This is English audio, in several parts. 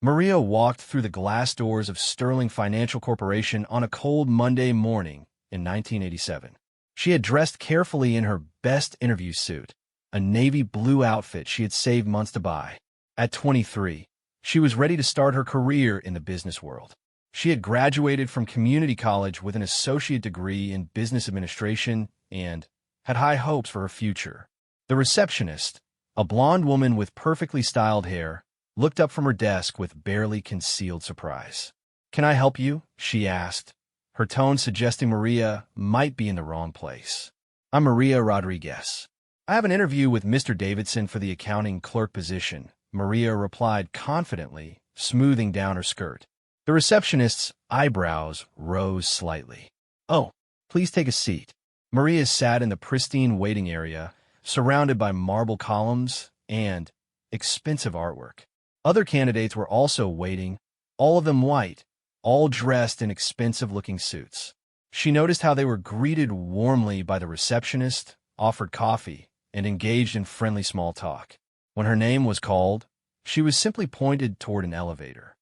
Maria walked through the glass doors of Sterling Financial Corporation on a cold Monday morning in 1987. She had dressed carefully in her best interview suit, a navy blue outfit she had saved months to buy. At 23, she was ready to start her career in the business world. She had graduated from community college with an associate degree in business administration and had high hopes for her future. The receptionist, a blonde woman with perfectly styled hair, looked up from her desk with barely concealed surprise. "Can I help you?" she asked, her tone suggesting Maria might be in the wrong place. "I'm Maria Rodriguez. I have an interview with Mr. Davidson for the accounting clerk position," Maria replied confidently, smoothing down her skirt. The receptionist's eyebrows rose slightly. "Oh, please take a seat." Maria sat in the pristine waiting area, surrounded by marble columns and expensive artwork. Other candidates were also waiting, all of them white, all dressed in expensive-looking suits. She noticed how they were greeted warmly by the receptionist, offered coffee, and engaged in friendly small talk. When her name was called, she was simply pointed toward an elevator.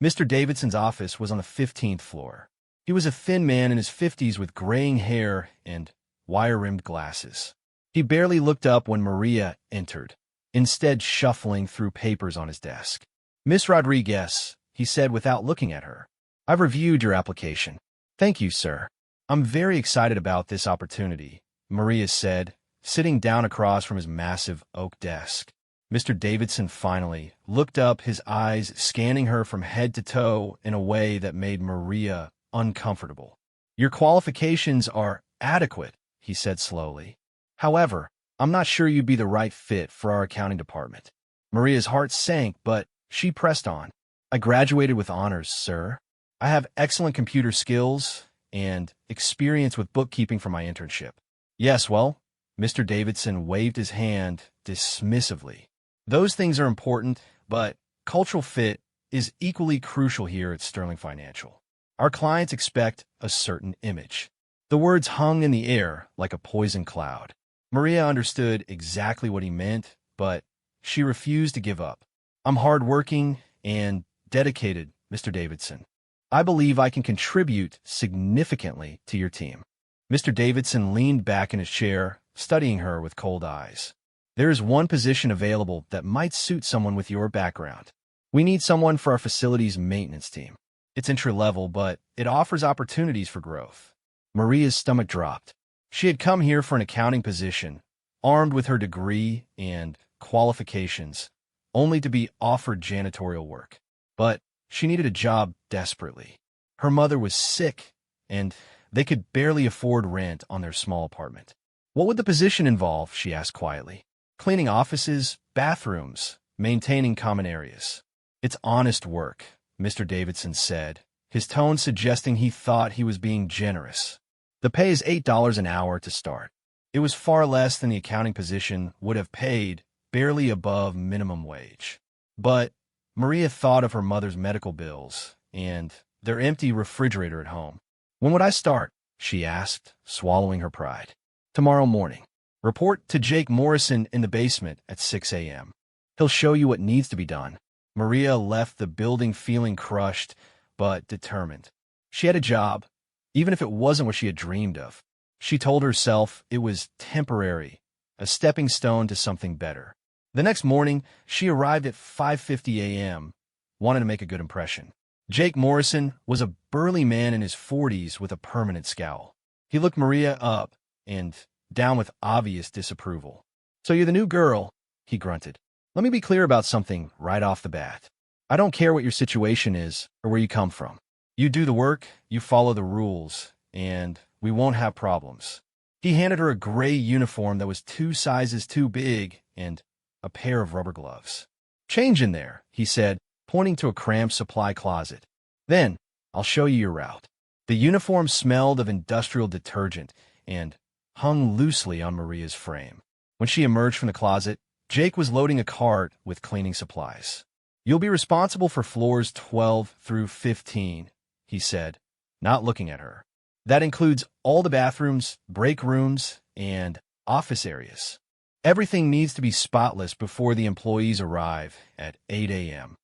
Mr. Davidson's office was on the 15th floor. He was a thin man in his 50s with graying hair and wire-rimmed glasses. He barely looked up when Maria entered, instead shuffling through papers on his desk. "Miss Rodriguez," he said without looking at her, "I've reviewed your application." "Thank you, sir. I'm very excited about this opportunity," Maria said, sitting down across from his massive oak desk. Mr. Davidson finally looked up, his eyes scanning her from head to toe in a way that made Maria uncomfortable. "Your qualifications are adequate," he said slowly. "However, I'm not sure you'd be the right fit for our accounting department." Maria's heart sank, but she pressed on. "I graduated with honors, sir. I have excellent computer skills and experience with bookkeeping from my internship." "Yes, well," Mr. Davidson waved his hand dismissively. "Those things are important, but cultural fit is equally crucial here at Sterling Financial. Our clients expect a certain image." The words hung in the air like a poison cloud. Maria understood exactly what he meant, but she refused to give up. "I'm hardworking and dedicated, Mr. Davidson. I believe I can contribute significantly to your team." Mr. Davidson leaned back in his chair, studying her with cold eyes. "There is one position available that might suit someone with your background. We need someone for our facilities maintenance team. It's entry-level, but it offers opportunities for growth." Maria's stomach dropped. She had come here for an accounting position, armed with her degree and qualifications, only to be offered janitorial work. But she needed a job desperately. Her mother was sick, and they could barely afford rent on their small apartment. "What would the position involve?" she asked quietly. "Cleaning offices, bathrooms, maintaining common areas." "It's honest work," Mr. Davidson said, his tone suggesting he thought he was being generous. "The pay is $8 an hour to start." It was far less than the accounting position would have paid, barely above minimum wage. But Maria thought of her mother's medical bills and their empty refrigerator at home. "When would I start?" she asked, swallowing her pride. "Tomorrow morning. Report to Jake Morrison in the basement at 6 a.m. He'll show you what needs to be done." Maria left the building feeling crushed, but determined. She had a job, even if it wasn't what she had dreamed of. She told herself it was temporary, a stepping stone to something better. The next morning, she arrived at 5:50 a.m., wanting to make a good impression. Jake Morrison was a burly man in his 40s with a permanent scowl. He looked Maria up and down with obvious disapproval. "So you're the new girl," he grunted. "Let me be clear about something right off the bat. I don't care what your situation is or where you come from. You do the work, you follow the rules, and we won't have problems." He handed her a gray uniform that was 2 sizes too big and a pair of rubber gloves. "Change in there," he said, pointing to a cramped supply closet. "Then I'll show you your route." The uniform smelled of industrial detergent and hung loosely on Maria's frame. When she emerged from the closet, Jake was loading a cart with cleaning supplies. "You'll be responsible for floors 12 through 15, he said, not looking at her. "That includes all the bathrooms, break rooms, and office areas. Everything needs to be spotless before the employees arrive at 8 a.m.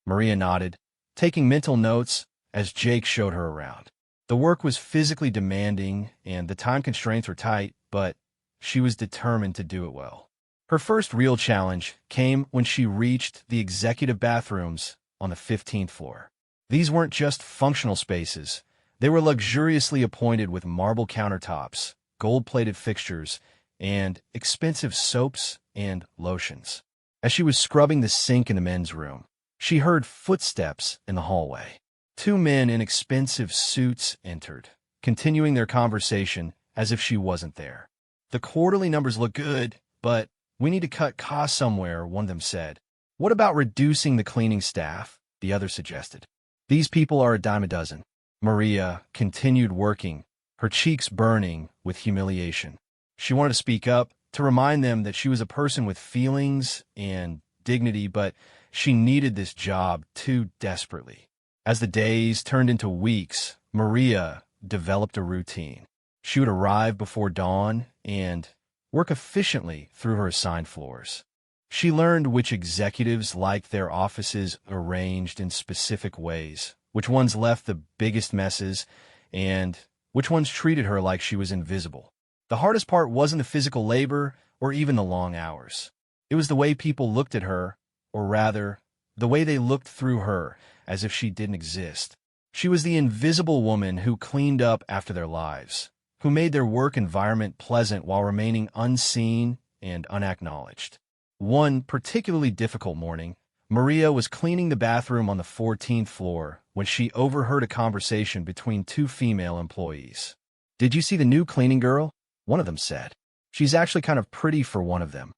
Maria nodded, taking mental notes as Jake showed her around. The work was physically demanding and the time constraints were tight, but she was determined to do it well. Her first real challenge came when she reached the executive bathrooms on the 15th floor. These weren't just functional spaces. They were luxuriously appointed with marble countertops, gold-plated fixtures, and expensive soaps and lotions. As she was scrubbing the sink in the men's room, she heard footsteps in the hallway. Two men in expensive suits entered, continuing their conversation as if she wasn't there. "The quarterly numbers look good, but we need to cut costs somewhere," one of them said. "What about reducing the cleaning staff?" the other suggested. "These people are a dime a dozen." Maria continued working, her cheeks burning with humiliation. She wanted to speak up, to remind them that she was a person with feelings and dignity, but she needed this job too desperately. As the days turned into weeks, Maria developed a routine. She would arrive before dawn and work efficiently through her assigned floors. She learned which executives liked their offices arranged in specific ways, which ones left the biggest messes, and which ones treated her like she was invisible. The hardest part wasn't the physical labor or even the long hours. It was the way people looked at her, or rather, the way they looked through her, as if she didn't exist. She was the invisible woman who cleaned up after their lives, who made their work environment pleasant while remaining unseen and unacknowledged. One particularly difficult morning, Maria was cleaning the bathroom on the 14th floor when she overheard a conversation between two female employees. "Did you see the new cleaning girl?" one of them said. "She's actually kind of pretty for one of them."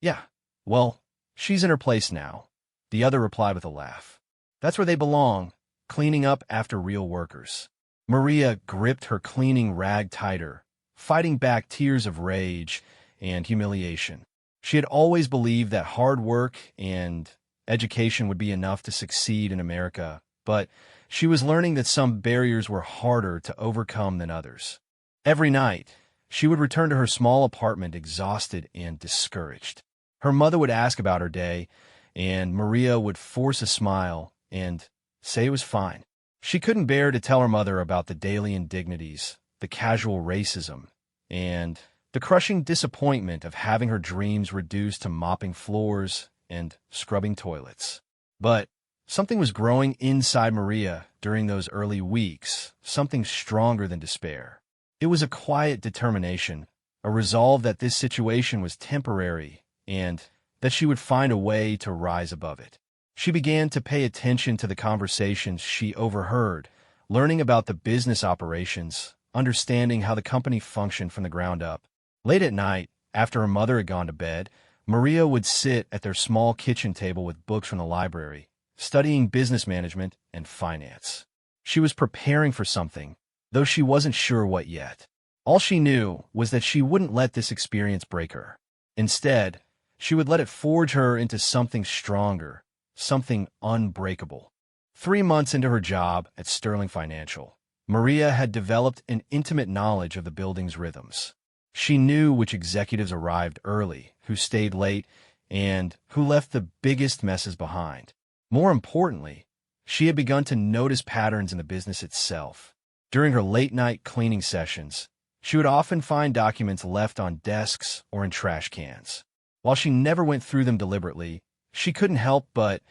"Yeah, well, she's in her place now," the other replied with a laugh. "That's where they belong, cleaning up after real workers." Maria gripped her cleaning rag tighter, fighting back tears of rage and humiliation. She had always believed that hard work and education would be enough to succeed in America, but she was learning that some barriers were harder to overcome than others. Every night, she would return to her small apartment exhausted and discouraged. Her mother would ask about her day, and Maria would force a smile and say it was fine. She couldn't bear to tell her mother about the daily indignities, the casual racism, and the crushing disappointment of having her dreams reduced to mopping floors and scrubbing toilets. But something was growing inside Maria during those early weeks, something stronger than despair. It was a quiet determination, a resolve that this situation was temporary and that she would find a way to rise above it. She began to pay attention to the conversations she overheard, learning about the business operations, understanding how the company functioned from the ground up. Late at night, after her mother had gone to bed, Maria would sit at their small kitchen table with books from the library, studying business management and finance. She was preparing for something, though she wasn't sure what yet. All she knew was that she wouldn't let this experience break her. Instead, she would let it forge her into something stronger, something unbreakable. 3 months into her job at Sterling Financial, Maria had developed an intimate knowledge of the building's rhythms. She knew which executives arrived early, who stayed late, and who left the biggest messes behind. More importantly, she had begun to notice patterns in the business itself. During her late-night cleaning sessions, she would often find documents left on desks or in trash cans. While she never went through them deliberately, she couldn't help but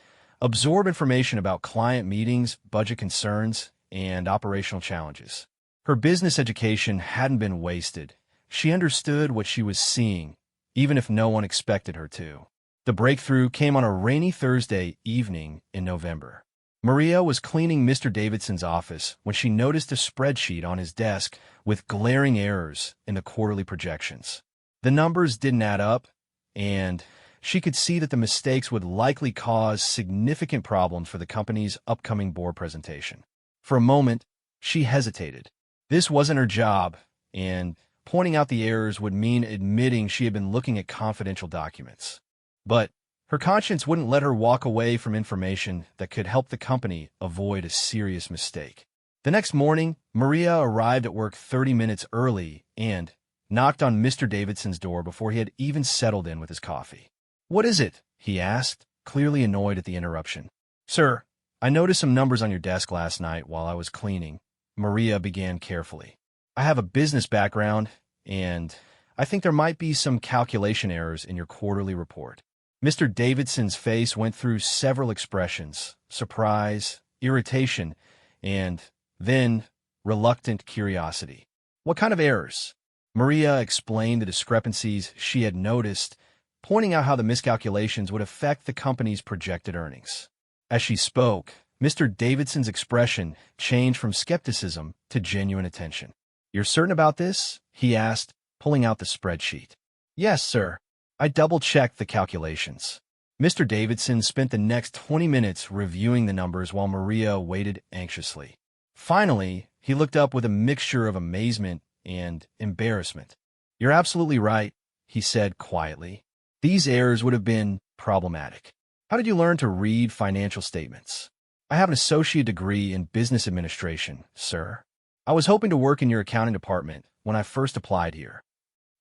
absorb information about client meetings, budget concerns, and operational challenges. Her business education hadn't been wasted. She understood what she was seeing, even if no one expected her to. The breakthrough came on a rainy Thursday evening in November. Maria was cleaning Mr. Davidson's office when she noticed a spreadsheet on his desk with glaring errors in the quarterly projections. The numbers didn't add up, and she could see that the mistakes would likely cause significant problems for the company's upcoming board presentation. For a moment, she hesitated. This wasn't her job, and pointing out the errors would mean admitting she had been looking at confidential documents. But her conscience wouldn't let her walk away from information that could help the company avoid a serious mistake. The next morning, Maria arrived at work 30 minutes early and knocked on Mr. Davidson's door before he had even settled in with his coffee. "What is it?" he asked, clearly annoyed at the interruption. Sir, I noticed some numbers on your desk last night while I was cleaning. Maria began carefully. I have a business background, and I think there might be some calculation errors in your quarterly report. Mr. Davidson's face went through several expressions: surprise, irritation, and then reluctant curiosity. What kind of errors? Maria explained the discrepancies she had noticed, pointing out how the miscalculations would affect the company's projected earnings. As she spoke, Mr. Davidson's expression changed from skepticism to genuine attention. "You're certain about this?" he asked, pulling out the spreadsheet. "Yes, sir. I double-checked the calculations." Mr. Davidson spent the next 20 minutes reviewing the numbers while Maria waited anxiously. Finally, he looked up with a mixture of amazement and embarrassment. "You're absolutely right," he said quietly. "These errors would have been problematic. How did you learn to read financial statements?" "I have an associate degree in business administration, sir. I was hoping to work in your accounting department when I first applied here."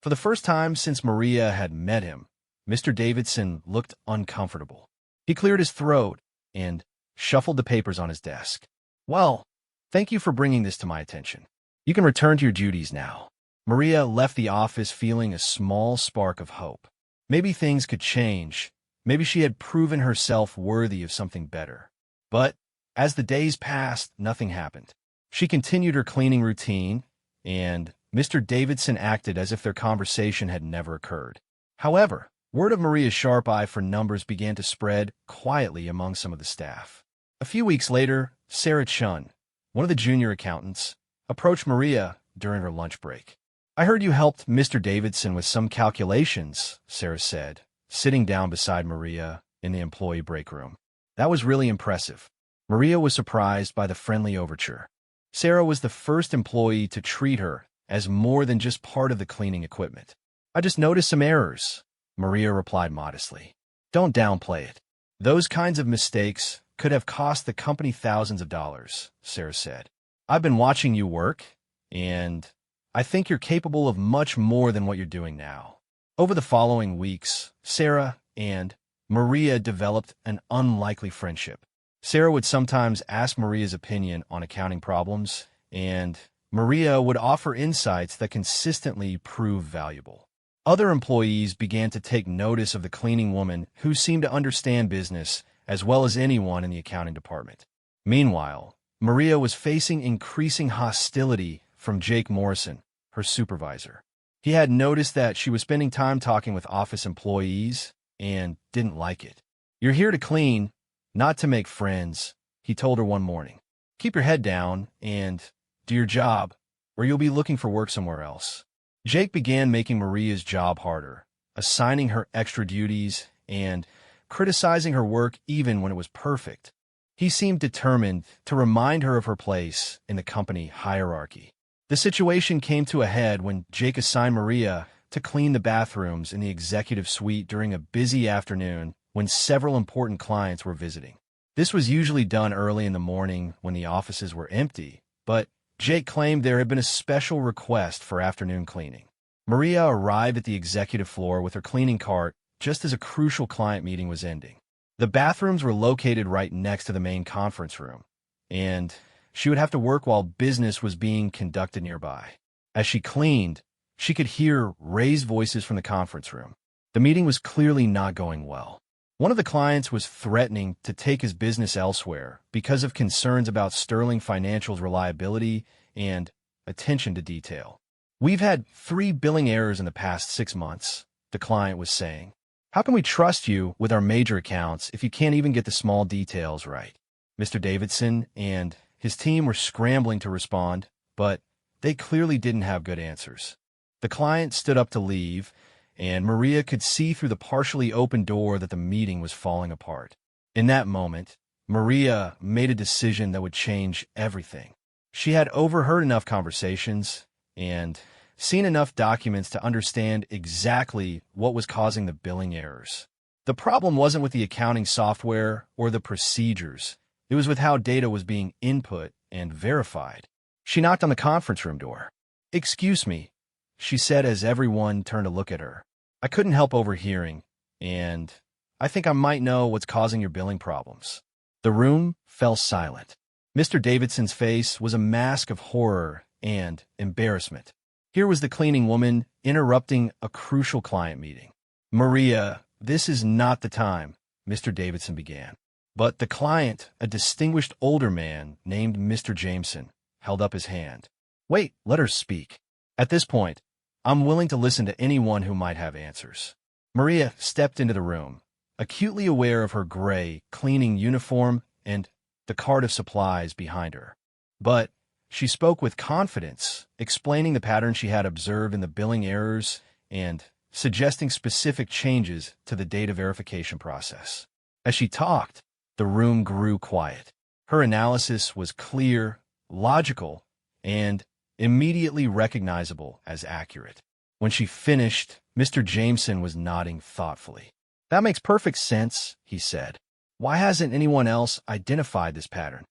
For the first time since Maria had met him, Mr. Davidson looked uncomfortable. He cleared his throat and shuffled the papers on his desk. "Well, thank you for bringing this to my attention. You can return to your duties now." Maria left the office feeling a small spark of hope. Maybe things could change. Maybe she had proven herself worthy of something better. But as the days passed, nothing happened. She continued her cleaning routine, and Mr. Davidson acted as if their conversation had never occurred. However, word of Maria's sharp eye for numbers began to spread quietly among some of the staff. A few weeks later, Sarah Chun, one of the junior accountants, approached Maria during her lunch break. "I heard you helped Mr. Davidson with some calculations," Sarah said, sitting down beside Maria in the employee break room. "That was really impressive." Maria was surprised by the friendly overture. Sarah was the first employee to treat her as more than just part of the cleaning equipment. "I just noticed some errors," Maria replied modestly. "Don't downplay it. Those kinds of mistakes could have cost the company thousands of dollars," Sarah said. "I've been watching you work, and I think you're capable of much more than what you're doing now." Over the following weeks, Sarah and Maria developed an unlikely friendship. Sarah would sometimes ask Maria's opinion on accounting problems, and Maria would offer insights that consistently proved valuable. Other employees began to take notice of the cleaning woman who seemed to understand business as well as anyone in the accounting department. Meanwhile, Maria was facing increasing hostility from Jake Morrison, her supervisor. He had noticed that she was spending time talking with office employees and didn't like it. "You're here to clean, not to make friends," he told her one morning. "Keep your head down and do your job, or you'll be looking for work somewhere else." Jake began making Maria's job harder, assigning her extra duties and criticizing her work even when it was perfect. He seemed determined to remind her of her place in the company hierarchy. The situation came to a head when Jake assigned Maria to clean the bathrooms in the executive suite during a busy afternoon when several important clients were visiting. This was usually done early in the morning when the offices were empty, but Jake claimed there had been a special request for afternoon cleaning. Maria arrived at the executive floor with her cleaning cart just as a crucial client meeting was ending. The bathrooms were located right next to the main conference room, and she would have to work while business was being conducted nearby. As she cleaned, she could hear raised voices from the conference room. The meeting was clearly not going well. One of the clients was threatening to take his business elsewhere because of concerns about Sterling Financial's reliability and attention to detail. "We've had 3 billing errors in the past 6 months, the client was saying. "How can we trust you with our major accounts if you can't even get the small details right?" Mr. Davidson and his team were scrambling to respond, but they clearly didn't have good answers. The client stood up to leave, and Maria could see through the partially open door that the meeting was falling apart. In that moment, Maria made a decision that would change everything. She had overheard enough conversations and seen enough documents to understand exactly what was causing the billing errors. The problem wasn't with the accounting software or the procedures. It was with how data was being input and verified. She knocked on the conference room door. "Excuse me," she said as everyone turned to look at her. "I couldn't help overhearing, and I think I might know what's causing your billing problems." The room fell silent. Mr. Davidson's face was a mask of horror and embarrassment. Here was the cleaning woman interrupting a crucial client meeting. "Maria, this is not the time," Mr. Davidson began. But the client, a distinguished older man named Mr. Jameson, held up his hand. "Wait, let her speak. At this point, I'm willing to listen to anyone who might have answers." Maria stepped into the room, acutely aware of her gray cleaning uniform and the cart of supplies behind her. But she spoke with confidence, explaining the pattern she had observed in the billing errors and suggesting specific changes to the data verification process. As she talked, the room grew quiet. Her analysis was clear, logical, and immediately recognizable as accurate. When she finished, Mr. Jameson was nodding thoughtfully. "That makes perfect sense," he said. "Why hasn't anyone else identified this pattern?"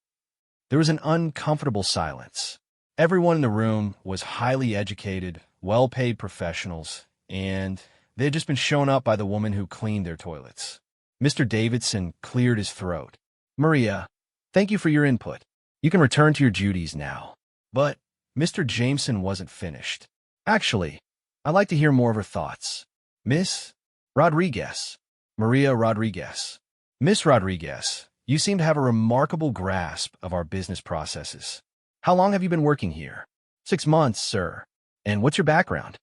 There was an uncomfortable silence. Everyone in the room was highly educated, well-paid professionals, and they had just been shown up by the woman who cleaned their toilets. Mr. Davidson cleared his throat. "Maria, thank you for your input. You can return to your duties now." But Mr. Jameson wasn't finished. "Actually, I'd like to hear more of her thoughts. Miss Rodriguez." "Maria Rodriguez." "Miss Rodriguez, you seem to have a remarkable grasp of our business processes. How long have you been working here?" "6 months, sir." "And what's your background?"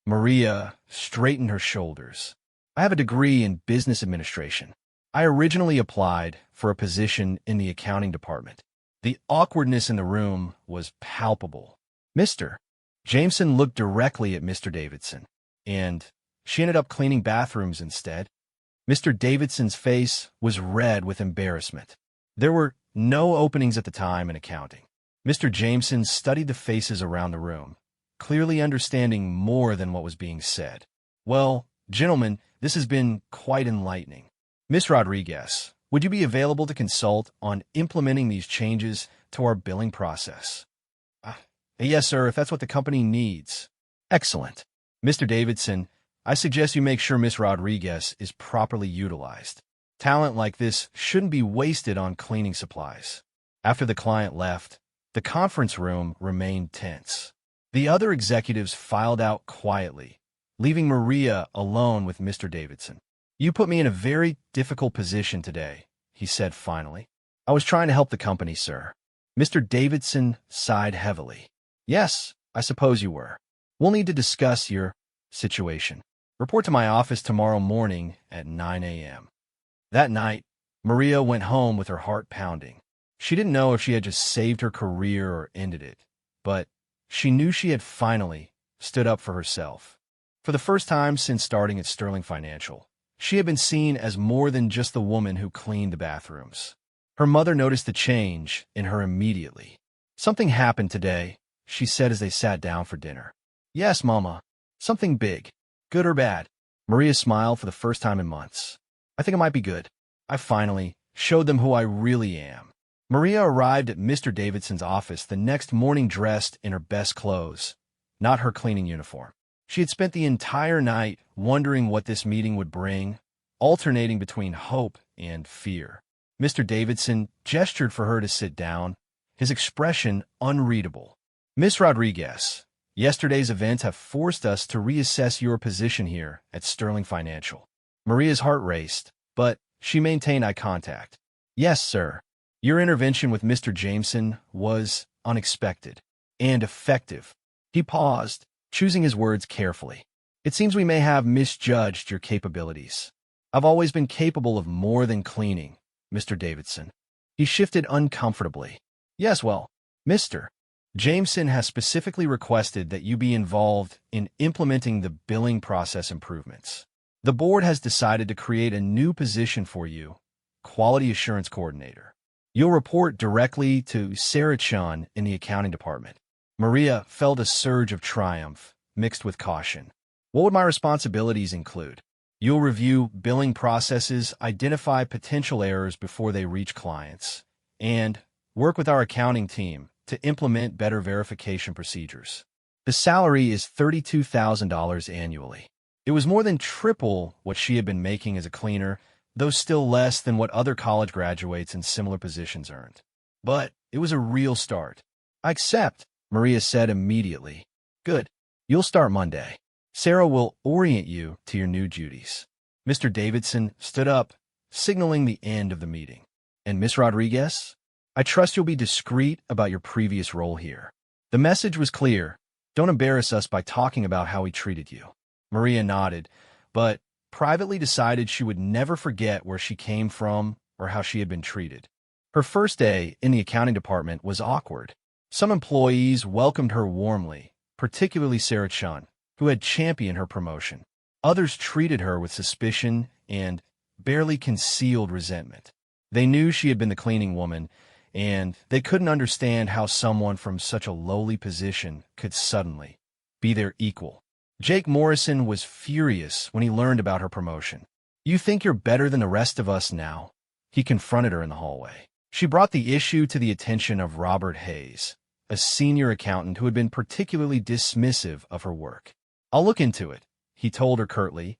Maria straightened her shoulders. "I have a degree in business administration. I originally applied for a position in the accounting department." The awkwardness in the room was palpable. "Mr. Jameson looked directly at Mr. Davidson, and she ended up cleaning bathrooms instead." Mr. Davidson's face was red with embarrassment. There were no openings at the time in accounting. Mr. Jameson studied the faces around the room, clearly understanding more than what was being said. "Well, gentlemen, this has been quite enlightening. Miss Rodriguez, would you be available to consult on implementing these changes to our billing process?" "Yes, sir, if that's what the company needs." "Excellent. Mr. Davidson, I suggest you make sure Miss Rodriguez is properly utilized. Talent like this shouldn't be wasted on cleaning supplies." After the client left, the conference room remained tense. The other executives filed out quietly, leaving Maria alone with Mr. Davidson. "You put me in a very difficult position today," he said finally. "I was trying to help the company, sir." Mr. Davidson sighed heavily. "Yes, I suppose you were. We'll need to discuss your situation. Report to my office tomorrow morning at 9 a.m. That night, Maria went home with her heart pounding. She didn't know if she had just saved her career or ended it, but she knew she had finally stood up for herself. For the first time since starting at Sterling Financial, she had been seen as more than just the woman who cleaned the bathrooms. Her mother noticed the change in her immediately. "Something happened today," she said as they sat down for dinner. "Yes, Mama. Something big. Good or bad?" Maria smiled for the first time in months. "I think it might be good. I finally showed them who I really am." Maria arrived at Mr. Davidson's office the next morning dressed in her best clothes, not her cleaning uniform. She had spent the entire night wondering what this meeting would bring, alternating between hope and fear. Mr. Davidson gestured for her to sit down, his expression unreadable. "Miss Rodriguez, yesterday's events have forced us to reassess your position here at Sterling Financial." Maria's heart raced, but she maintained eye contact. "Yes, sir. Your intervention with Mr. Jameson was unexpected and effective." He paused, choosing his words carefully. "It seems we may have misjudged your capabilities. I've always been capable of more than cleaning, Mr. Davidson." He shifted uncomfortably. "Yes, well, Mr. Jameson has specifically requested that you be involved in implementing the billing process improvements. The board has decided to create a new position for you, Quality Assurance Coordinator. You'll report directly to Sarah Chun in the accounting department." Maria felt a surge of triumph, mixed with caution. "What would my responsibilities include?" "You'll review billing processes, identify potential errors before they reach clients, and work with our accounting team to implement better verification procedures." The salary is $32,000 annually. It was more than triple what she had been making as a cleaner, though still less than what other college graduates in similar positions earned. But it was a real start. "I accept," Maria said immediately. "Good. You'll start Monday. Sarah will orient you to your new duties." Mr. Davidson stood up, signaling the end of the meeting. "And Miss Rodriguez, I trust you'll be discreet about your previous role here." The message was clear. "Don't embarrass us by talking about how we treated you." Maria nodded, but privately decided she would never forget where she came from or how she had been treated. Her first day in the accounting department was awkward. Some employees welcomed her warmly, particularly Sarah Chun, who had championed her promotion. Others treated her with suspicion and barely concealed resentment. They knew she had been the cleaning woman, and they couldn't understand how someone from such a lowly position could suddenly be their equal. Jake Morrison was furious when he learned about her promotion. "You think you're better than the rest of us now?" he confronted her in the hallway. She brought the issue to the attention of Robert Hayes, a senior accountant who had been particularly dismissive of her work. "I'll look into it," he told her curtly,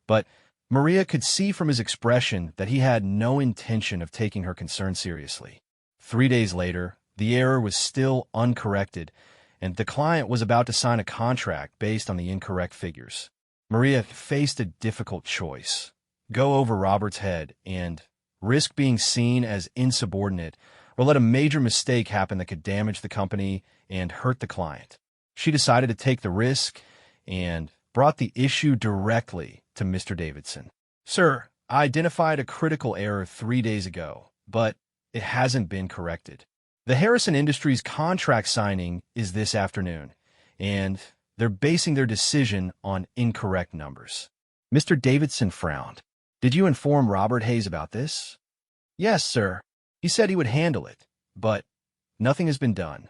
but Maria could see from his expression that he had no intention of taking her concern seriously. 3 days later, the error was still uncorrected, and the client was about to sign a contract based on the incorrect figures. Maria faced a difficult choice: go over Robert's head and risk being seen as insubordinate, or let a major mistake happen that could damage the company and hurt the client. She decided to take the risk and brought the issue directly to Mr. Davidson. "Sir, I identified a critical error 3 days ago, but it hasn't been corrected. The Harrison Industries contract signing is this afternoon, and they're basing their decision on incorrect numbers." Mr. Davidson frowned. "Did you inform Robert Hayes about this?" "Yes, sir. He said he would handle it, but nothing has been done."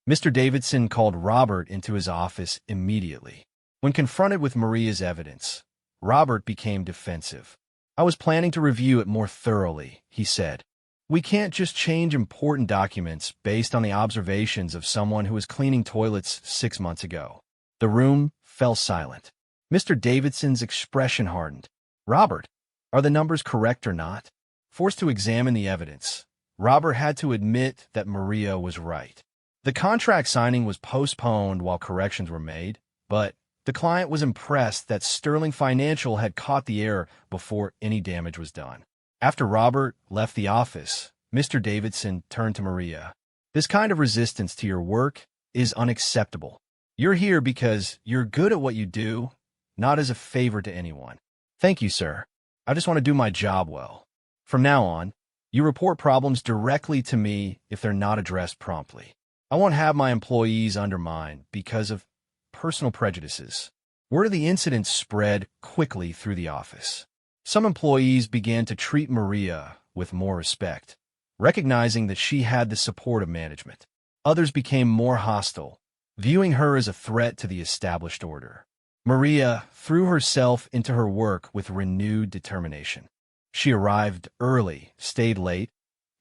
Mr. Davidson called Robert into his office immediately. When confronted with Maria's evidence, Robert became defensive. "I was planning to review it more thoroughly," he said. "We can't just change important documents based on the observations of someone who was cleaning toilets 6 months ago." The room fell silent. Mr. Davidson's expression hardened. "Robert, are the numbers correct or not?" Forced to examine the evidence, Robert had to admit that Maria was right. The contract signing was postponed while corrections were made, but the client was impressed that Sterling Financial had caught the error before any damage was done. After Robert left the office, Mr. Davidson turned to Maria. "This kind of resistance to your work is unacceptable. You're here because you're good at what you do, not as a favor to anyone." "Thank you, sir. I just want to do my job well. From now on, you report problems directly to me if they're not addressed promptly. I won't have my employees undermined because of personal prejudices." Word of the incident spread quickly through the office. Some employees began to treat Maria with more respect, recognizing that she had the support of management. Others became more hostile, viewing her as a threat to the established order. Maria threw herself into her work with renewed determination. She arrived early, stayed late,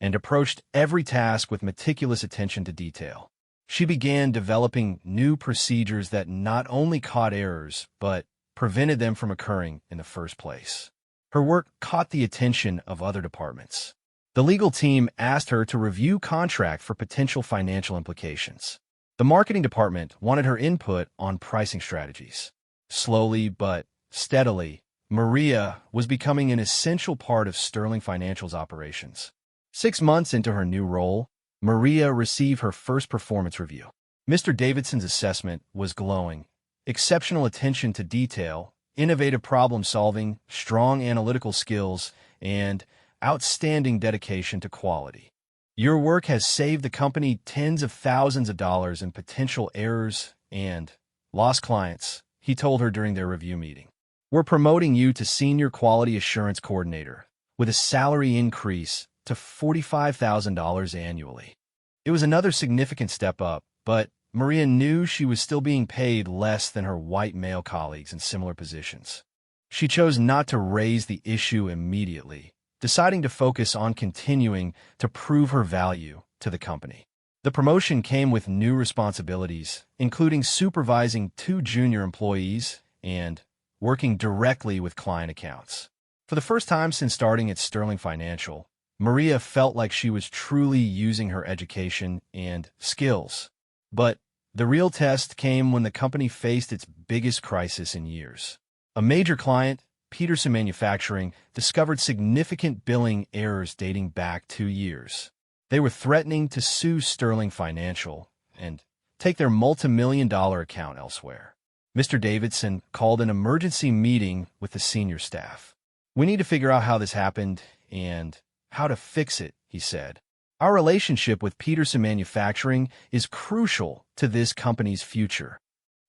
and approached every task with meticulous attention to detail. She began developing new procedures that not only caught errors, but prevented them from occurring in the first place. Her work caught the attention of other departments. The legal team asked her to review contract for potential financial implications. The marketing department wanted her input on pricing strategies. Slowly but steadily, Maria was becoming an essential part of Sterling Financial's operations. 6 months into her new role, Maria received her first performance review. Mr. Davidson's assessment was glowing. Exceptional attention to detail, innovative problem-solving, strong analytical skills, and outstanding dedication to quality. "Your work has saved the company tens of thousands of dollars in potential errors and lost clients," he told her during their review meeting. "We're promoting you to Senior Quality Assurance Coordinator with a salary increase to $45,000 annually." It was another significant step up, but Maria knew she was still being paid less than her white male colleagues in similar positions. She chose not to raise the issue immediately, deciding to focus on continuing to prove her value to the company. The promotion came with new responsibilities, including supervising 2 junior employees and working directly with client accounts. For the first time since starting at Sterling Financial, Maria felt like she was truly using her education and skills. But the real test came when the company faced its biggest crisis in years. A major client, Peterson Manufacturing, discovered significant billing errors dating back 2 years. They were threatening to sue Sterling Financial and take their multi-million-dollar account elsewhere. Mr. Davidson called an emergency meeting with the senior staff. "We need to figure out how this happened and how to fix it," he said. "Our relationship with Peterson Manufacturing is crucial to this company's future."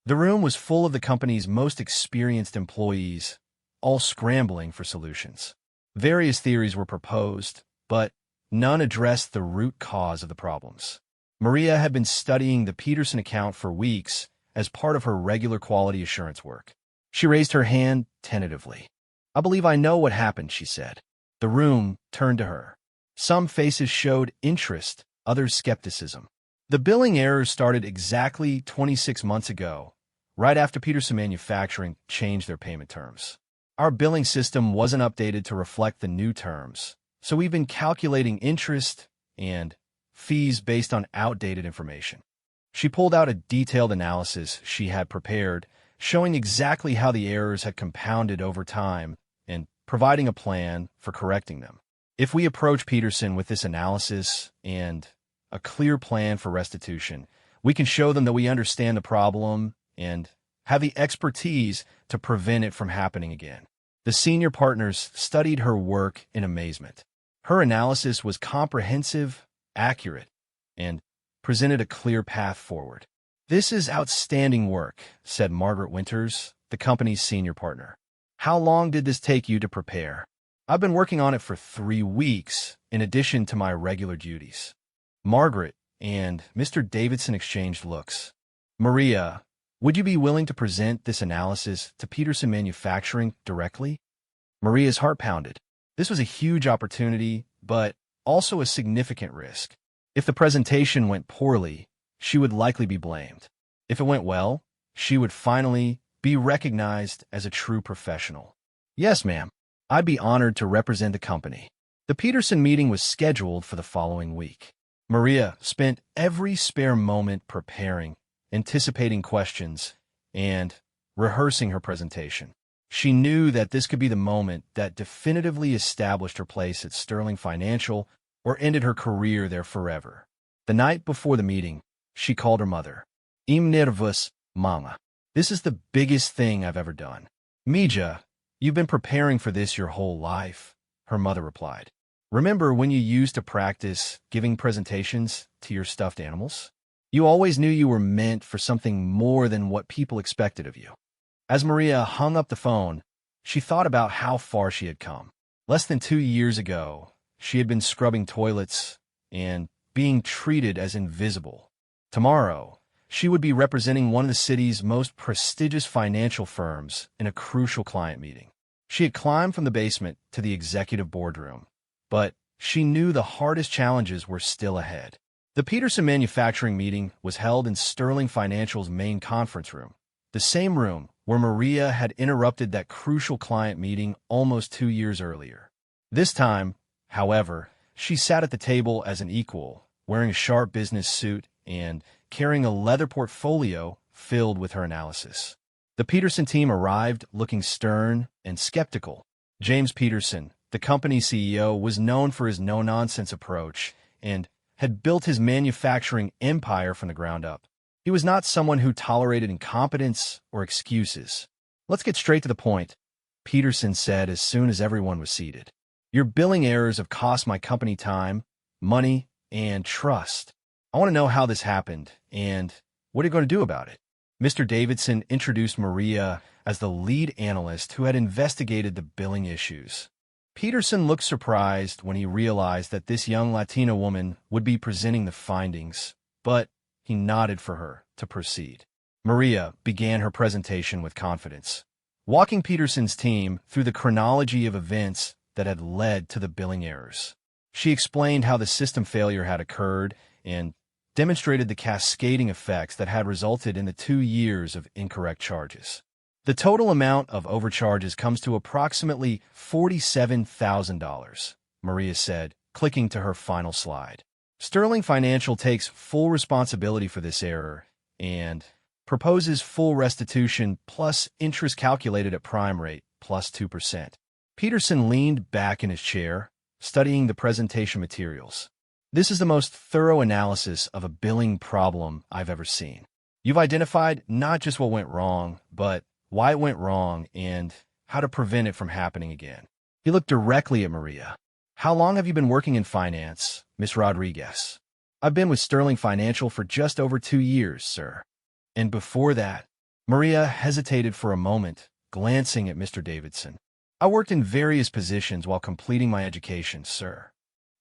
The room was full of the company's most experienced employees, all scrambling for solutions. Various theories were proposed, but none addressed the root cause of the problems. Maria had been studying the Peterson account for weeks as part of her regular quality assurance work. She raised her hand tentatively. "I believe I know what happened," she said. The room turned to her. Some faces showed interest, others skepticism. The billing errors started exactly 26 months ago, right after Peterson Manufacturing changed their payment terms. Our billing system wasn't updated to reflect the new terms, so we've been calculating interest and fees based on outdated information. She pulled out a detailed analysis she had prepared, showing exactly how the errors had compounded over time and providing a plan for correcting them. "If we approach Peterson with this analysis and a clear plan for restitution, we can show them that we understand the problem and have the expertise to prevent it from happening again." The senior partners studied her work in amazement. Her analysis was comprehensive, accurate, and presented a clear path forward. "This is outstanding work," said Margaret Winters, the company's senior partner. "How long did this take you to prepare?" "I've been working on it for 3 weeks, in addition to my regular duties." Margaret and Mr. Davidson exchanged looks. "Maria, would you be willing to present this analysis to Peterson Manufacturing directly?" Maria's heart pounded. This was a huge opportunity, but also a significant risk. If the presentation went poorly, she would likely be blamed. If it went well, she would finally be recognized as a true professional. "Yes, ma'am. I'd be honored to represent the company." The Peterson meeting was scheduled for the following week. Maria spent every spare moment preparing, anticipating questions, and rehearsing her presentation. She knew that this could be the moment that definitively established her place at Sterling Financial or ended her career there forever. The night before the meeting, she called her mother. "I'm nervous, Mama. This is the biggest thing I've ever done." "Mija, you've been preparing for this your whole life," her mother replied. "Remember when you used to practice giving presentations to your stuffed animals? You always knew you were meant for something more than what people expected of you." As Maria hung up the phone, she thought about how far she had come. Less than 2 years ago, she had been scrubbing toilets and being treated as invisible. Tomorrow, she would be representing one of the city's most prestigious financial firms in a crucial client meeting. She had climbed from the basement to the executive boardroom, but she knew the hardest challenges were still ahead. The Peterson Manufacturing meeting was held in Sterling Financial's main conference room, the same room where Maria had interrupted that crucial client meeting almost 2 years earlier. This time, however, she sat at the table as an equal, wearing a sharp business suit and carrying a leather portfolio filled with her analysis. The Peterson team arrived looking stern and skeptical. James Peterson, the company's CEO, was known for his no-nonsense approach and had built his manufacturing empire from the ground up. He was not someone who tolerated incompetence or excuses. "Let's get straight to the point," Peterson said as soon as everyone was seated. "Your billing errors have cost my company time, money, and trust. I want to know how this happened and what are you going to do about it?" Mr. Davidson introduced Maria as the lead analyst who had investigated the billing issues. Peterson looked surprised when he realized that this young Latina woman would be presenting the findings, but he nodded for her to proceed. Maria began her presentation with confidence, walking Peterson's team through the chronology of events that had led to the billing errors. She explained how the system failure had occurred and demonstrated the cascading effects that had resulted in the 2 years of incorrect charges. The total amount of overcharges comes to approximately $47,000, Maria said, clicking to her final slide. Sterling Financial takes full responsibility for this error and proposes full restitution plus interest calculated at prime rate plus 2%. Peterson leaned back in his chair, studying the presentation materials. This is the most thorough analysis of a billing problem I've ever seen. You've identified not just what went wrong, but why it went wrong and how to prevent it from happening again. He looked directly at Maria. How long have you been working in finance, Miss Rodriguez? I've been with Sterling Financial for just over 2 years, sir. And before that, Maria hesitated for a moment, glancing at Mr. Davidson. I worked in various positions while completing my education, sir.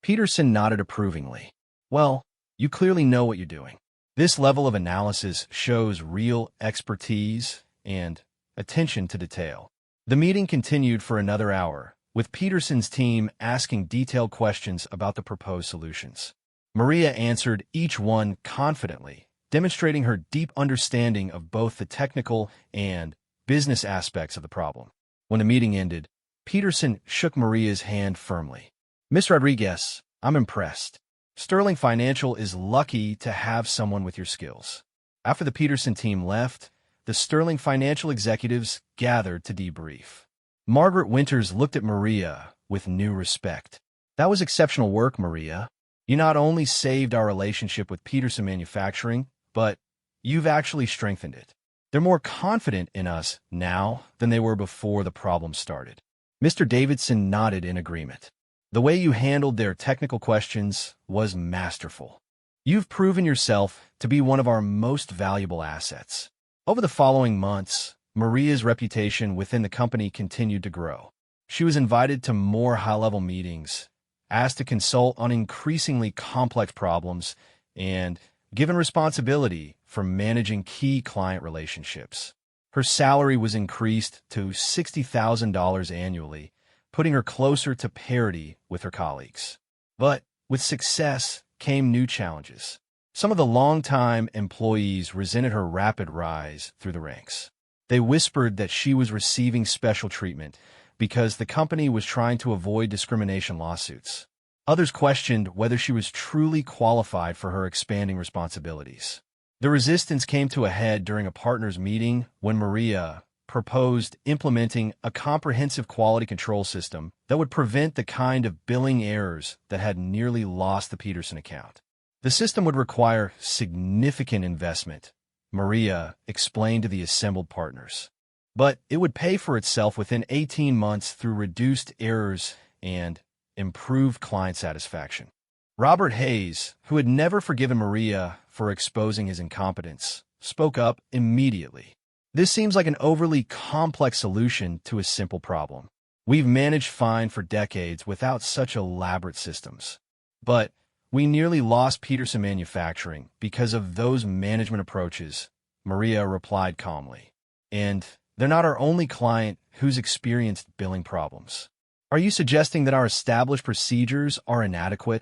Peterson nodded approvingly. Well, you clearly know what you're doing. This level of analysis shows real expertise and attention to detail. The meeting continued for another hour, with Peterson's team asking detailed questions about the proposed solutions. Maria answered each one confidently, demonstrating her deep understanding of both the technical and business aspects of the problem. When the meeting ended, Peterson shook Maria's hand firmly. Miss Rodriguez, I'm impressed. Sterling Financial is lucky to have someone with your skills. After the Peterson team left, the Sterling Financial executives gathered to debrief. Margaret Winters looked at Maria with new respect. That was exceptional work, Maria. You not only saved our relationship with Peterson Manufacturing, but you've actually strengthened it. They're more confident in us now than they were before the problem started. Mr. Davidson nodded in agreement. The way you handled their technical questions was masterful. You've proven yourself to be one of our most valuable assets. Over the following months, Maria's reputation within the company continued to grow. She was invited to more high-level meetings, asked to consult on increasingly complex problems, and given responsibility for managing key client relationships. Her salary was increased to $60,000 annually, putting her closer to parity with her colleagues. But with success came new challenges. Some of the longtime employees resented her rapid rise through the ranks. They whispered that she was receiving special treatment because the company was trying to avoid discrimination lawsuits. Others questioned whether she was truly qualified for her expanding responsibilities. The resistance came to a head during a partners' meeting when Maria proposed implementing a comprehensive quality control system that would prevent the kind of billing errors that had nearly lost the Peterson account. The system would require significant investment, Maria explained to the assembled partners. But it would pay for itself within 18 months through reduced errors and improved client satisfaction. Robert Hayes, who had never forgiven Maria for exposing his incompetence, spoke up immediately. This seems like an overly complex solution to a simple problem. We've managed fine for decades without such elaborate systems. But we nearly lost Peterson Manufacturing because of those management approaches, Maria replied calmly. And they're not our only client who's experienced billing problems. Are you suggesting that our established procedures are inadequate?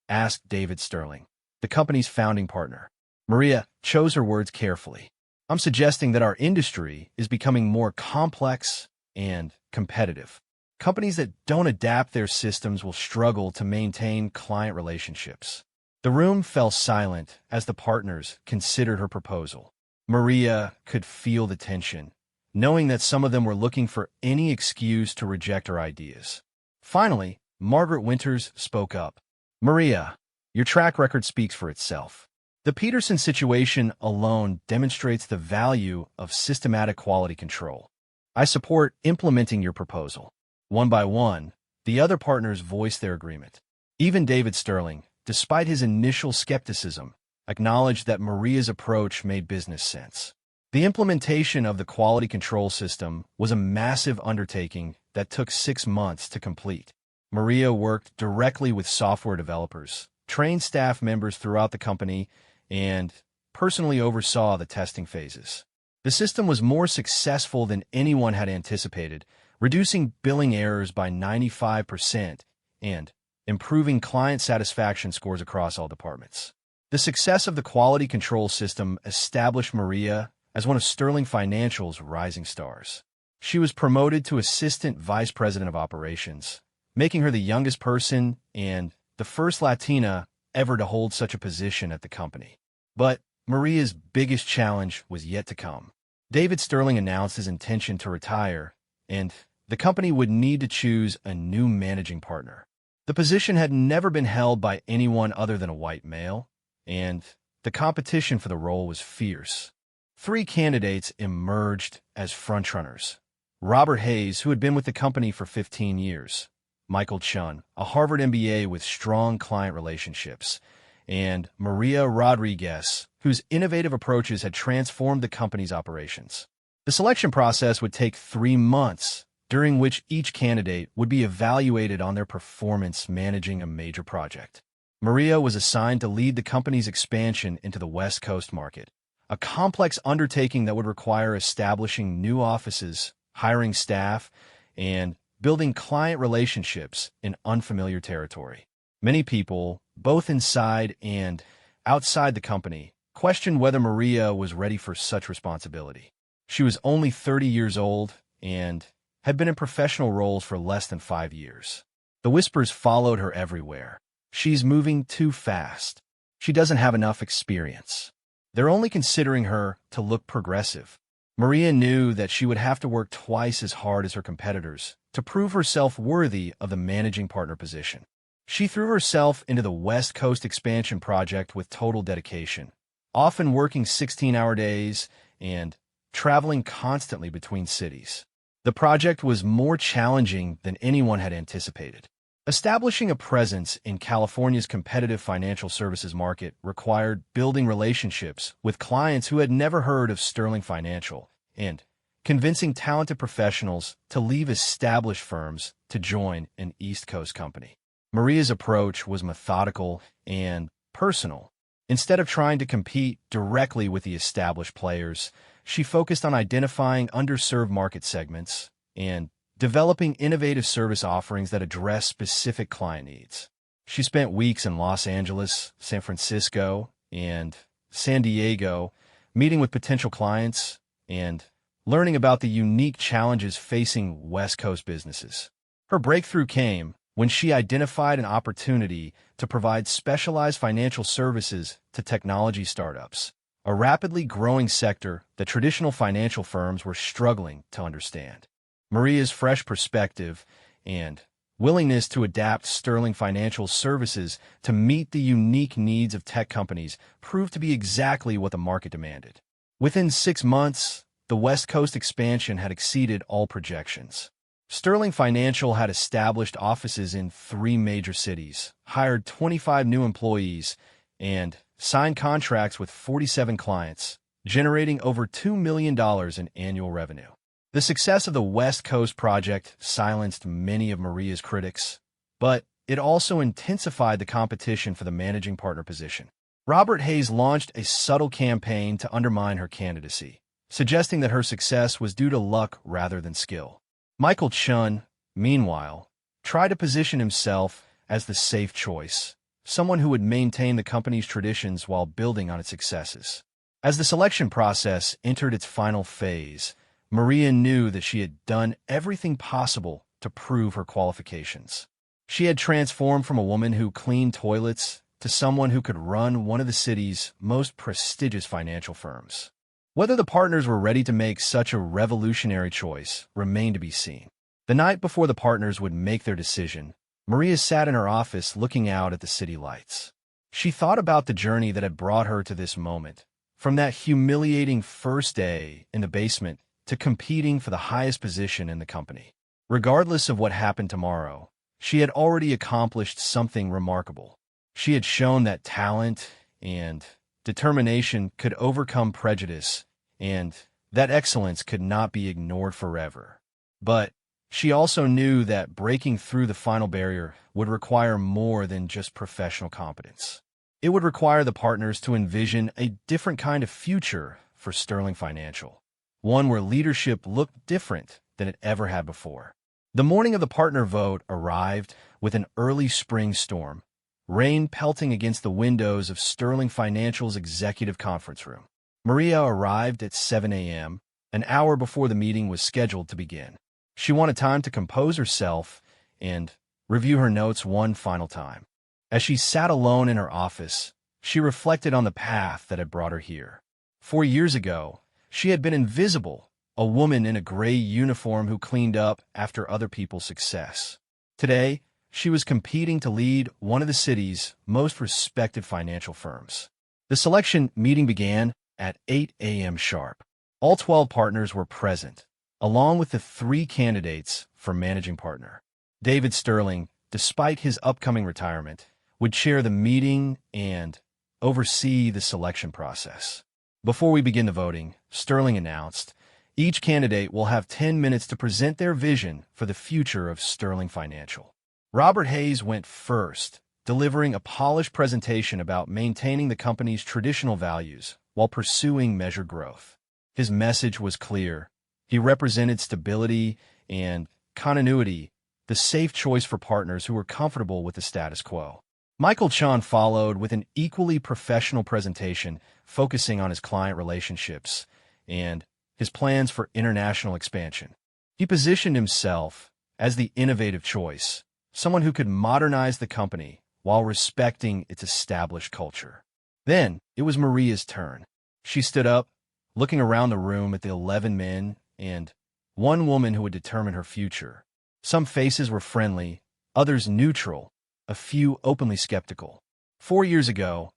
Asked David Sterling, the company's founding partner. Maria chose her words carefully. I'm suggesting that our industry is becoming more complex and competitive. Companies that don't adapt their systems will struggle to maintain client relationships. The room fell silent as the partners considered her proposal. Maria could feel the tension, knowing that some of them were looking for any excuse to reject her ideas. Finally, Margaret Winters spoke up. Maria, your track record speaks for itself. The Peterson situation alone demonstrates the value of systematic quality control. I support implementing your proposal. One by one, the other partners voiced their agreement. Even David Sterling, despite his initial skepticism, acknowledged that Maria's approach made business sense. The implementation of the quality control system was a massive undertaking that took 6 months to complete. Maria worked directly with software developers, trained staff members throughout the company, and personally oversaw the testing phases. The system was more successful than anyone had anticipated, reducing billing errors by 95% and improving client satisfaction scores across all departments. The success of the quality control system established Maria as one of Sterling Financial's rising stars. She was promoted to Assistant Vice President of Operations, making her the youngest person and the first Latina ever to hold such a position at the company. But Maria's biggest challenge was yet to come. David Sterling announced his intention to retire, and the company would need to choose a new managing partner. The position had never been held by anyone other than a white male, and the competition for the role was fierce. 3 candidates emerged as frontrunners. Robert Hayes, who had been with the company for 15 years, Michael Chun, a Harvard MBA with strong client relationships, and Maria Rodriguez, whose innovative approaches had transformed the company's operations. The selection process would take 3 months, during which each candidate would be evaluated on their performance managing a major project. Maria was assigned to lead the company's expansion into the West Coast market, a complex undertaking that would require establishing new offices, hiring staff, and building client relationships in unfamiliar territory. Many people, both inside and outside the company, questioned whether Maria was ready for such responsibility. She was only 30 years old and had been in professional roles for less than 5 years. The whispers followed her everywhere. She's moving too fast. She doesn't have enough experience. They're only considering her to look progressive. Maria knew that she would have to work twice as hard as her competitors to prove herself worthy of the managing partner position. She threw herself into the West Coast expansion project with total dedication, often working 16-hour days and traveling constantly between cities. The project was more challenging than anyone had anticipated. Establishing a presence in California's competitive financial services market required building relationships with clients who had never heard of Sterling Financial and convincing talented professionals to leave established firms to join an East Coast company. Maria's approach was methodical and personal. Instead of trying to compete directly with the established players, she focused on identifying underserved market segments and developing innovative service offerings that address specific client needs. She spent weeks in Los Angeles, San Francisco, and San Diego, meeting with potential clients and learning about the unique challenges facing West Coast businesses. Her breakthrough came when she identified an opportunity to provide specialized financial services to technology startups, a rapidly growing sector that traditional financial firms were struggling to understand. Maria's fresh perspective and willingness to adapt Sterling Financial services to meet the unique needs of tech companies proved to be exactly what the market demanded. Within 6 months, the West Coast expansion had exceeded all projections. Sterling Financial had established offices in 3 major cities, hired 25 new employees, and signed contracts with 47 clients, generating over $2 million in annual revenue. The success of the West Coast project silenced many of Maria's critics, but it also intensified the competition for the managing partner position. Robert Hayes launched a subtle campaign to undermine her candidacy, suggesting that her success was due to luck rather than skill. Michael Chun, meanwhile, tried to position himself as the safe choice, someone who would maintain the company's traditions while building on its successes. As the selection process entered its final phase, Maria knew that she had done everything possible to prove her qualifications. She had transformed from a woman who cleaned toilets to someone who could run one of the city's most prestigious financial firms. Whether the partners were ready to make such a revolutionary choice remained to be seen. The night before the partners would make their decision, Maria sat in her office looking out at the city lights. She thought about the journey that had brought her to this moment, from that humiliating first day in the basement to competing for the highest position in the company. Regardless of what happened tomorrow, she had already accomplished something remarkable. She had shown that talent and determination could overcome prejudice, and that excellence could not be ignored forever. But she also knew that breaking through the final barrier would require more than just professional competence. It would require the partners to envision a different kind of future for Sterling Financial, one where leadership looked different than it ever had before. The morning of the partner vote arrived with an early spring storm, rain pelting against the windows of Sterling Financial's executive conference room. Maria arrived at 7 a.m., an hour before the meeting was scheduled to begin. She wanted time to compose herself and review her notes one final time. As she sat alone in her office, she reflected on the path that had brought her here. 4 years ago, she had been invisible, a woman in a gray uniform who cleaned up after other people's success. Today, she was competing to lead one of the city's most respected financial firms. The selection meeting began at 8 a.m. sharp. All 12 partners were present, along with the 3 candidates for managing partner. David Sterling, despite his upcoming retirement, would chair the meeting and oversee the selection process. Before we begin the voting, Sterling announced, each candidate will have 10 minutes to present their vision for the future of Sterling Financial. Robert Hayes went first, delivering a polished presentation about maintaining the company's traditional values while pursuing measured growth. His message was clear. He represented stability and continuity, the safe choice for partners who were comfortable with the status quo. Michael Chun followed with an equally professional presentation focusing on his client relationships and his plans for international expansion. He positioned himself as the innovative choice, someone who could modernize the company while respecting its established culture. Then it was Maria's turn. She stood up, looking around the room at the 11 men and one woman who would determine her future. Some faces were friendly, others neutral, a few openly skeptical. 4 years ago,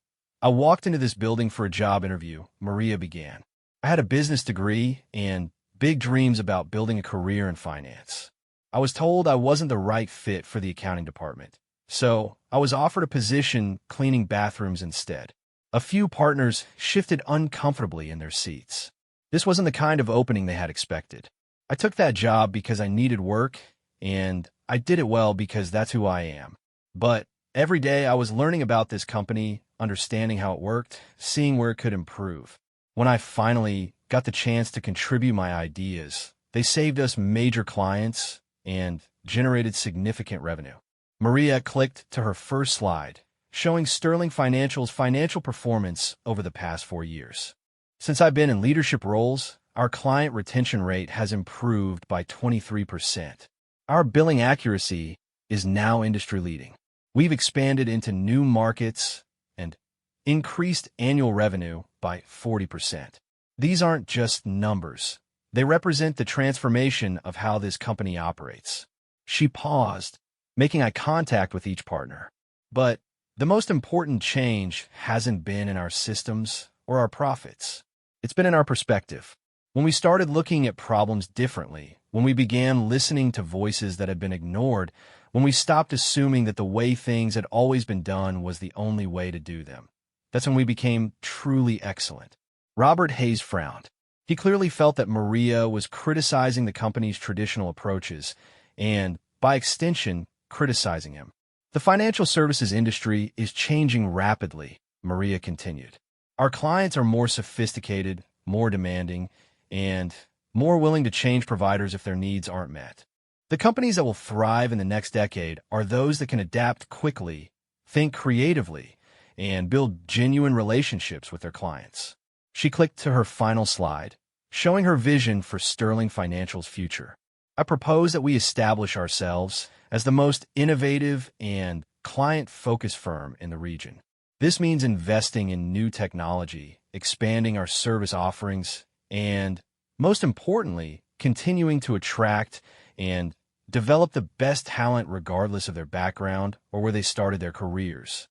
I walked into this building for a job interview, Maria began. I had a business degree and big dreams about building a career in finance. I was told I wasn't the right fit for the accounting department, so I was offered a position cleaning bathrooms instead. A few partners shifted uncomfortably in their seats. This wasn't the kind of opening they had expected. I took that job because I needed work, and I did it well because that's who I am. But every day I was learning about this company, understanding how it worked, seeing where it could improve. When I finally got the chance to contribute my ideas, they saved us major clients and generated significant revenue. Maria clicked to her first slide, showing Sterling Financial's financial performance over the past 4 years. Since I've been in leadership roles, our client retention rate has improved by 23%. Our billing accuracy is now industry-leading. We've expanded into new markets and increased annual revenue by 40%. These aren't just numbers. They represent the transformation of how this company operates. She paused, making eye contact with each partner. But the most important change hasn't been in our systems or our profits. It's been in our perspective. When we started looking at problems differently, when we began listening to voices that had been ignored, when we stopped assuming that the way things had always been done was the only way to do them, that's when we became truly excellent. Robert Hayes frowned. He clearly felt that Maria was criticizing the company's traditional approaches and, by extension, criticizing him. The financial services industry is changing rapidly, Maria continued. Our clients are more sophisticated, more demanding, and more willing to change providers if their needs aren't met. The companies that will thrive in the next decade are those that can adapt quickly, think creatively, and build genuine relationships with their clients. She clicked to her final slide, showing her vision for Sterling Financial's future. I propose that we establish ourselves as the most innovative and client-focused firm in the region. This means investing in new technology, expanding our service offerings, and, most importantly, continuing to attract and develop the best talent regardless of their background or where they started their careers.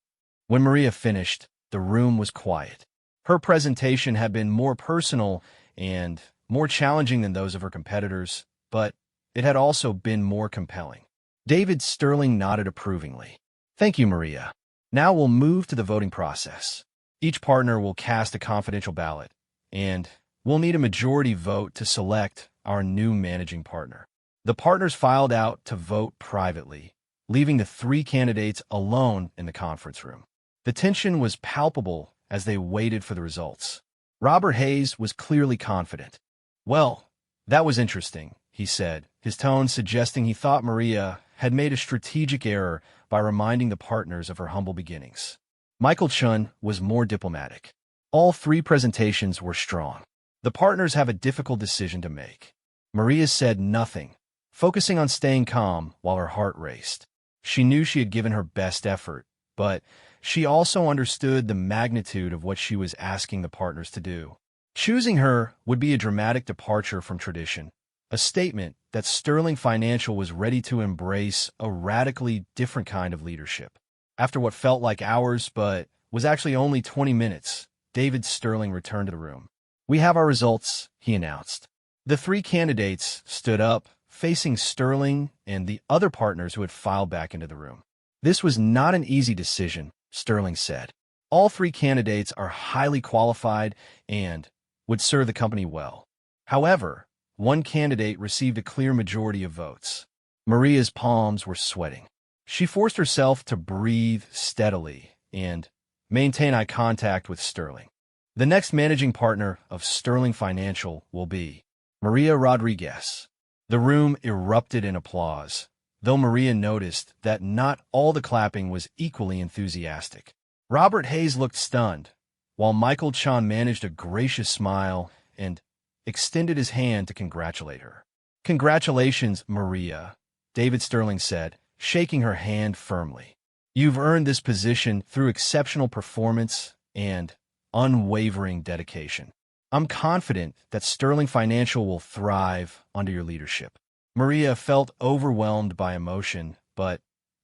When Maria finished, the room was quiet. Her presentation had been more personal and more challenging than those of her competitors, but it had also been more compelling. David Sterling nodded approvingly. Thank you, Maria. Now we'll move to the voting process. Each partner will cast a confidential ballot, and we'll need a majority vote to select our new managing partner. The partners filed out to vote privately, leaving the 3 candidates alone in the conference room. The tension was palpable as they waited for the results. Robert Hayes was clearly confident. Well, that was interesting, he said, his tone suggesting he thought Maria had made a strategic error by reminding the partners of her humble beginnings. Michael Chun was more diplomatic. All three presentations were strong. The partners have a difficult decision to make. Maria said nothing, focusing on staying calm while her heart raced. She knew she had given her best effort, but she also understood the magnitude of what she was asking the partners to do. Choosing her would be a dramatic departure from tradition, a statement that Sterling Financial was ready to embrace a radically different kind of leadership. After what felt like hours but was actually only 20 minutes, David Sterling returned to the room. "We have our results," he announced. The three candidates stood up, facing Sterling and the other partners who had filed back into the room. "This was not an easy decision," Sterling said. "All three candidates are highly qualified and would serve the company well. However, one candidate received a clear majority of votes." Maria's palms were sweating. She forced herself to breathe steadily and maintain eye contact with Sterling. "The next managing partner of Sterling Financial will be Maria Rodriguez." The room erupted in applause, though Maria noticed that not all the clapping was equally enthusiastic. Robert Hayes looked stunned, while Michael Chan managed a gracious smile and extended his hand to congratulate her. "Congratulations, Maria," David Sterling said, shaking her hand firmly. "You've earned this position through exceptional performance and unwavering dedication. I'm confident that Sterling Financial will thrive under your leadership." Maria felt overwhelmed by emotion, but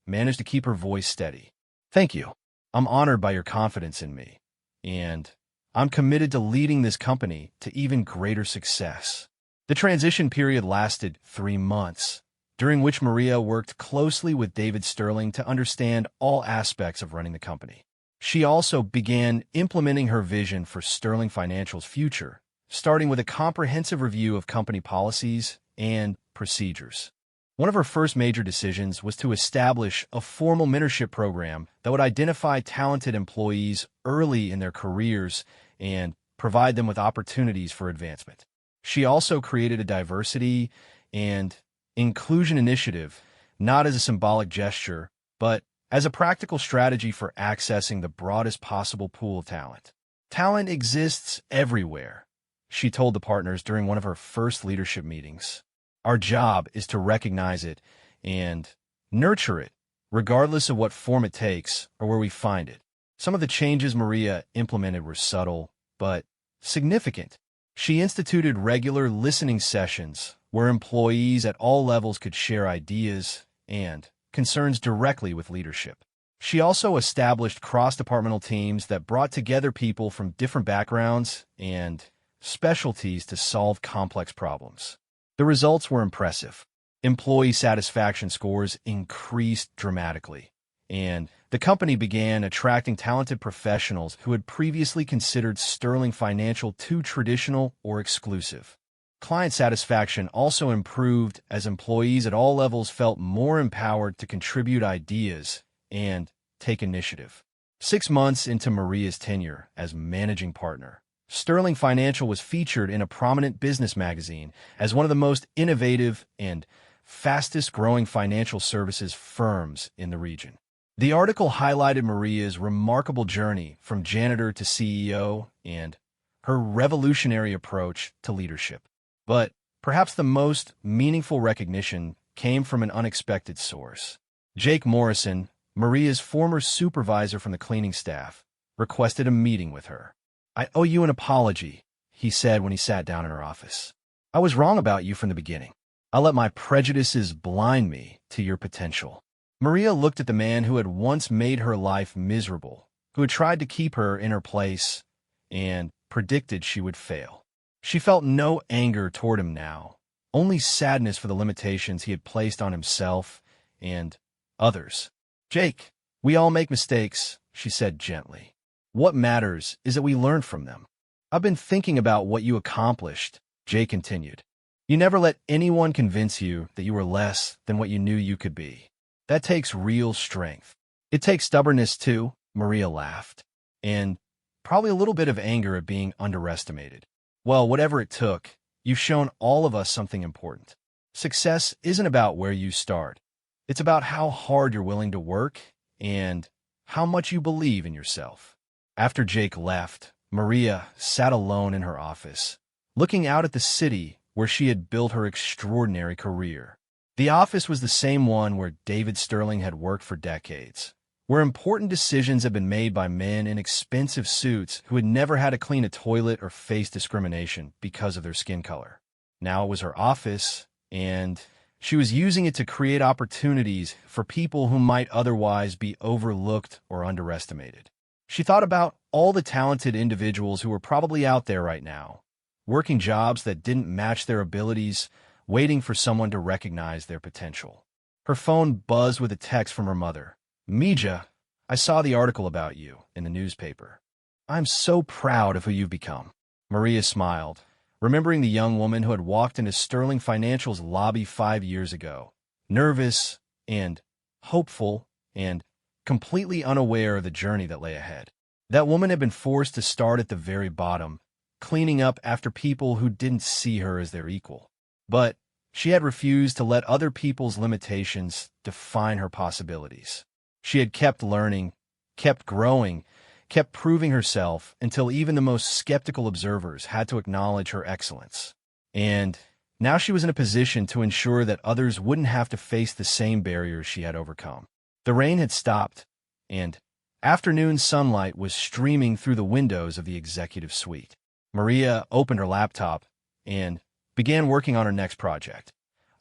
managed to keep her voice steady. "Thank you. I'm honored by your confidence in me, and I'm committed to leading this company to even greater success." The transition period lasted 3 months, during which Maria worked closely with David Sterling to understand all aspects of running the company. She also began implementing her vision for Sterling Financial's future, starting with a comprehensive review of company policies and procedures. One of her first major decisions was to establish a formal mentorship program that would identify talented employees early in their careers and provide them with opportunities for advancement. She also created a diversity and inclusion initiative, not as a symbolic gesture, but as a practical strategy for accessing the broadest possible pool of talent. "Talent exists everywhere," she told the partners during one of her first leadership meetings. "Our job is to recognize it and nurture it, regardless of what form it takes or where we find it." Some of the changes Maria implemented were subtle, but significant. She instituted regular listening sessions where employees at all levels could share ideas and concerns directly with leadership. She also established cross-departmental teams that brought together people from different backgrounds and specialties to solve complex problems. The results were impressive. Employee satisfaction scores increased dramatically, and the company began attracting talented professionals who had previously considered Sterling Financial too traditional or exclusive. Client satisfaction also improved as employees at all levels felt more empowered to contribute ideas and take initiative. 6 months into Maria's tenure as managing partner, Sterling Financial was featured in a prominent business magazine as one of the most innovative and fastest-growing financial services firms in the region. The article highlighted Maria's remarkable journey from janitor to CEO and her revolutionary approach to leadership. But perhaps the most meaningful recognition came from an unexpected source. Jake Morrison, Maria's former supervisor from the cleaning staff, requested a meeting with her. "I owe you an apology," he said when he sat down in her office. "I was wrong about you from the beginning. I let my prejudices blind me to your potential." Maria looked at the man who had once made her life miserable, who had tried to keep her in her place, and predicted she would fail. She felt no anger toward him now, only sadness for the limitations he had placed on himself and others. "Jake, we all make mistakes," she said gently. "What matters is that we learn from them." "I've been thinking about what you accomplished," Jake continued. "You never let anyone convince you that you were less than what you knew you could be. That takes real strength." "It takes stubbornness, too," Maria laughed, "and probably a little bit of anger at being underestimated. Well, whatever it took, you've shown all of us something important. Success isn't about where you start. It's about how hard you're willing to work and how much you believe in yourself." After Jake left, Maria sat alone in her office, looking out at the city where she had built her extraordinary career. The office was the same one where David Sterling had worked for decades, where important decisions had been made by men in expensive suits who had never had to clean a toilet or face discrimination because of their skin color. Now it was her office, and she was using it to create opportunities for people who might otherwise be overlooked or underestimated. She thought about all the talented individuals who were probably out there right now, working jobs that didn't match their abilities, waiting for someone to recognize their potential. Her phone buzzed with a text from her mother. "Mija, I saw the article about you in the newspaper. I'm so proud of who you've become." Maria smiled, remembering the young woman who had walked into Sterling Financial's lobby 5 years ago, nervous and hopeful and completely unaware of the journey that lay ahead. That woman had been forced to start at the very bottom, cleaning up after people who didn't see her as their equal. But she had refused to let other people's limitations define her possibilities. She had kept learning, kept growing, kept proving herself until even the most skeptical observers had to acknowledge her excellence. And now she was in a position to ensure that others wouldn't have to face the same barriers she had overcome. The rain had stopped, and afternoon sunlight was streaming through the windows of the executive suite. Maria opened her laptop and began working on her next project,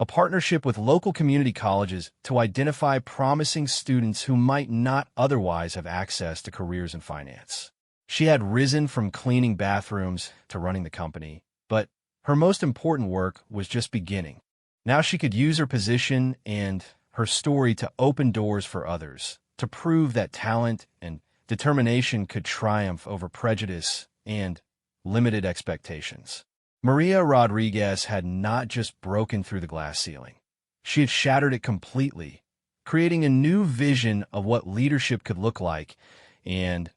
a partnership with local community colleges to identify promising students who might not otherwise have access to careers in finance. She had risen from cleaning bathrooms to running the company, but her most important work was just beginning. Now she could use her position and her story to open doors for others, to prove that talent and determination could triumph over prejudice and limited expectations. Maria Rodriguez had not just broken through the glass ceiling. She had shattered it completely, creating a new vision of what leadership could look like and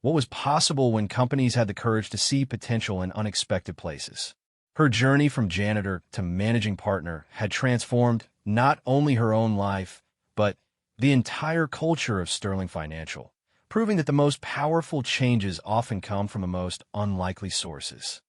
what was possible when companies had the courage to see potential in unexpected places. Her journey from janitor to managing partner had transformed not only her own life, but the entire culture of Sterling Financial, proving that the most powerful changes often come from the most unlikely sources.